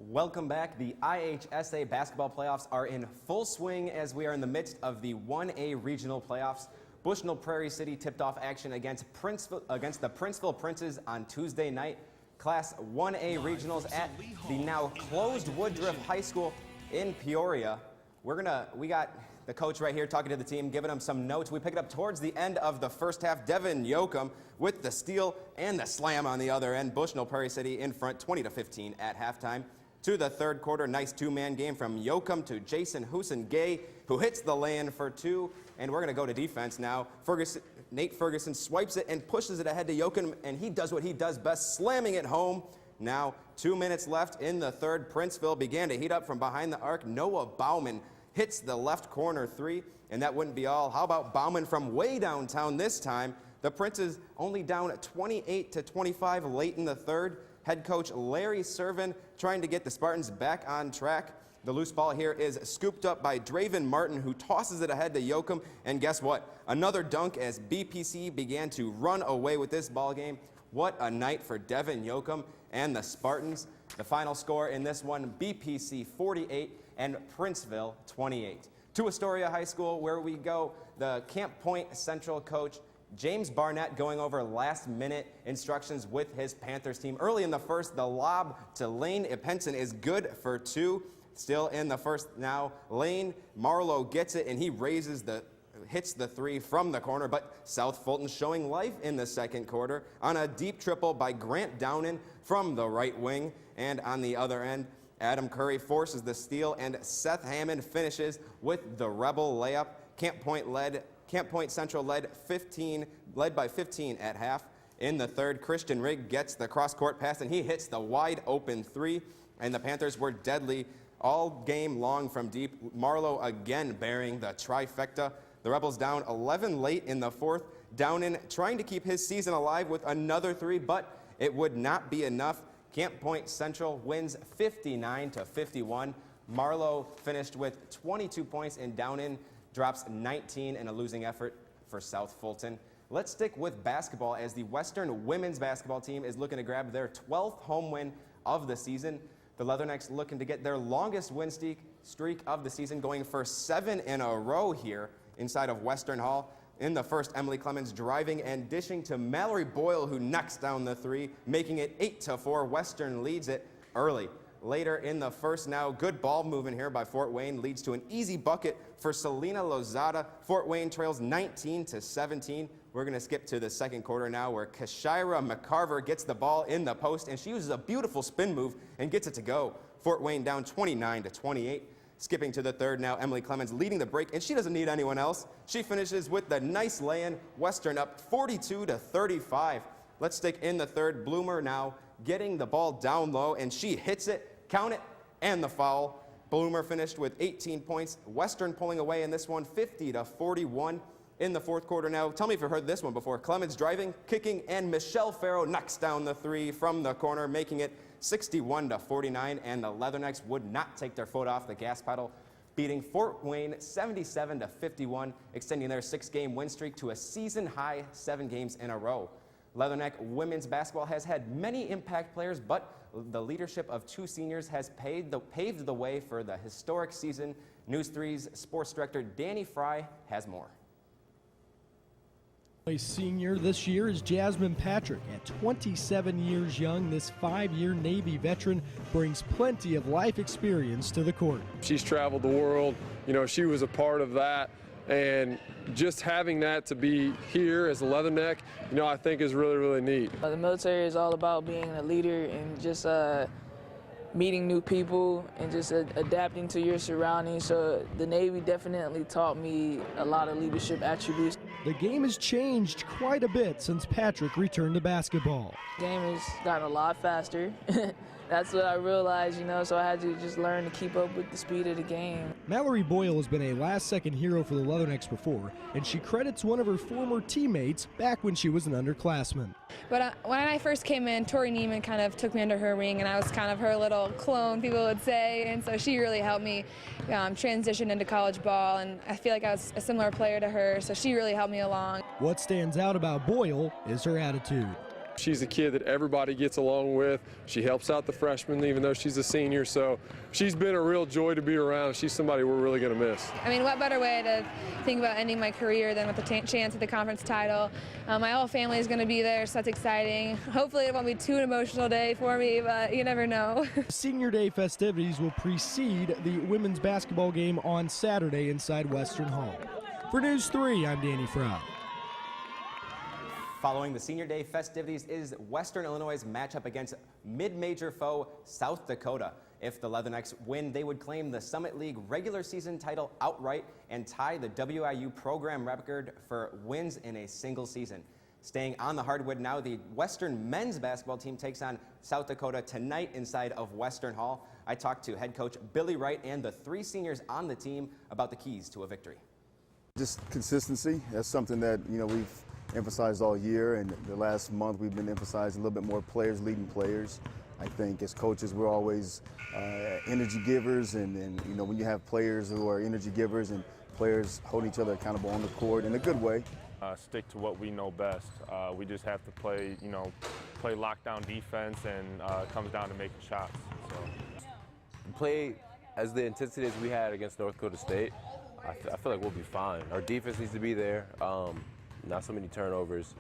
Welcome back. The IHSA basketball playoffs are in full swing as we are in the midst of the 1A regional playoffs. Bushnell Prairie City tipped off action against the Princeville Princes on Tuesday night. Class 1A regionals at the now closed Woodruff High School in Peoria. We got the coach right here talking to the team, giving them some notes. We pick it up towards the end of the first half. Devin Yoakum with the steal and the slam on the other end. Bushnell Prairie City in front 20-15 at halftime. To the third quarter, nice two-man game from Yoakum to Jason Husen-Gay, who hits the lay-in for two. And we're going to go to defense now. Nate Ferguson swipes it and pushes it ahead to Yoakum, and he does what he does best, slamming it home. Now 2 minutes left in the third. Princeville began to heat up from behind the arc. Noah Bauman hits the left corner three, and that wouldn't be all. How about Bauman from way downtown this time? The Princes only down 28-25 late in the third. Head coach Larry Servin trying to get the Spartans back on track. The loose ball here is scooped up by Draven Martin, who tosses it ahead to Yoakum. And guess what? Another dunk as BPC began to run away with this ball game. What a night for Devin Yoakum and the Spartans. The final score in this one, BPC 48 and Princeville 28. To Astoria High School, where we go, the Camp Point Central coach James Barnett going over last-minute instructions with his Panthers team. Early in the first, the lob to Lane Ipenson is good for two. Still in the first now, Lane Marlowe gets it, and he hits the three from the corner, but South Fulton showing life in the second quarter on a deep triple by Grant Downen from the right wing. And on the other end, Adam Curry forces the steal, and Seth Hammond finishes with the Rebel layup. Camp Point Central led by 15 at half. In the third, Christian Rigg gets the cross-court pass, and he hits the wide-open three. And the Panthers were deadly all game long from deep. Marlowe again bearing the trifecta. The Rebels down 11 late in the fourth. Downen trying to keep his season alive with another three, but it would not be enough. Camp Point Central wins 59-51. Marlowe finished with 22 points, and Downen drops 19 in a losing effort for South Fulton. Let's stick with basketball as the Western women's basketball team is looking to grab their 12th home win of the season. The Leathernecks looking to get their longest win streak of the season, going for 7 in a row here inside of Western Hall. In the first, Emily Clemens driving and dishing to Mallory Boyle, who knocks down the three, making it 8-4. Western leads it early. Later in the first now, good ball movement here by Fort Wayne leads to an easy bucket for Selena Lozada. Fort Wayne trails 19-17. We're going to skip to the second quarter now, where Kashira McCarver gets the ball in the post, and she uses a beautiful spin move and gets it to go. Fort Wayne down 29-28. Skipping to the third now, Emily Clemens leading the break, and she doesn't need anyone else. She finishes with the nice lay-in. Western up 42-35. Let's stick in the third. Bloomer now getting the ball down low, and she hits it, count it, and the foul. Bloomer finished with 18 points. Western pulling away in this one, 50-41 in the fourth quarter now. Tell me if you've heard this one before. Clemens driving, kicking, and Michelle Farrow knocks down the three from the corner, making it 61-49, and the Leathernecks would not take their foot off the gas pedal, beating Fort Wayne 77-51, extending their 6-game win streak to a season-high 7 games in a row. Leatherneck women's basketball has had many impact players, but the leadership of 2 seniors has paved the way for the historic season. News 3's sports director Danny Fry has more. A senior this year is Jasmine Patrick. At 27 years young, this 5-year Navy veteran brings plenty of life experience to the court. She's traveled the world. You know, she was a part of that. And just having that to be here as a Leatherneck, you know, I think is really, really neat. The military is all about being a leader and just meeting new people and just adapting to your surroundings. So the Navy definitely taught me a lot of leadership attributes. The game has changed quite a bit since Patrick returned to basketball. The game has gotten a lot faster. That's what I realized, you know, so I had to just learn to keep up with the speed of the game. Mallory Boyle has been a last-second hero for the Leathernecks before, and she credits one of her former teammates back when she was an underclassman. But when I first came in, Tori Neiman kind of took me under her wing, and I was kind of her little clone, people would say, and so she really helped me transition into college ball, and I feel like I was a similar player to her, so she really helped me along. What stands out about Boyle is her attitude. She's a kid that everybody gets along with. She helps out the freshmen even though she's a senior, so she's been a real joy to be around. She's somebody we're really going to miss. I mean, what better way to think about ending my career than with a chance at the conference title. My whole family is going to be there, so that's exciting. Hopefully it won't be too an emotional day for me, but you never know. Senior Day festivities will precede the women's basketball game on Saturday inside Western Hall. For News 3, I'm Danny Froud. Following the Senior Day festivities is Western Illinois' matchup against mid-major foe South Dakota. If the Leathernecks win, they would claim the Summit League regular season title outright and tie the WIU program record for wins in a single season. Staying on the hardwood now, the Western men's basketball team takes on South Dakota tonight inside of Western Hall. I talked to head coach Billy Wright and the 3 seniors on the team about the keys to a victory. Just consistency. That's something that, we've emphasized all year, and the last month we've been emphasizing a little bit more players leading players. I think as coaches we're always energy givers, and when you have players who are energy givers and players holding each other accountable on the court in a good way. Stick to what we know best. We just have to play lockdown defense, and it comes down to making shots. So. Play as the intensity as we had against North Dakota State. I feel like we'll be fine. Our defense needs to be there. Not so many turnovers,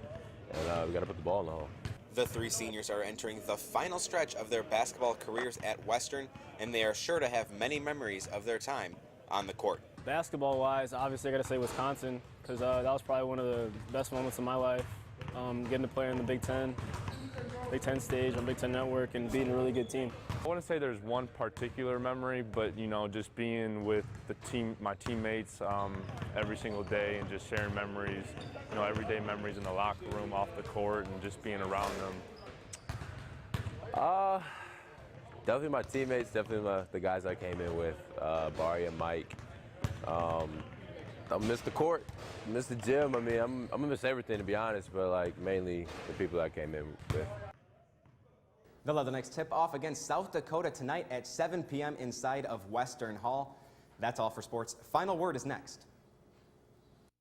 and we got to put the ball in the hole. The 3 seniors are entering the final stretch of their basketball careers at Western, and they are sure to have many memories of their time on the court. Basketball-wise, obviously I got to say Wisconsin, because that was probably one of the best moments of my life, getting to play in the Big Ten stage on Big Ten Network and beating a really good team. I wouldn't say there's one particular memory, but just being with my teammates every single day and just sharing memories, everyday memories in the locker room, off the court, and just being around them. Definitely my teammates, definitely the guys I came in with, Barry and Mike. I miss the court, I miss the gym. I mean, I'm gonna miss everything, to be honest, but mainly the people I came in with. The Leathernecks tip off against South Dakota tonight at 7 p.m. inside of Western Hall. That's all for sports. Final word is next.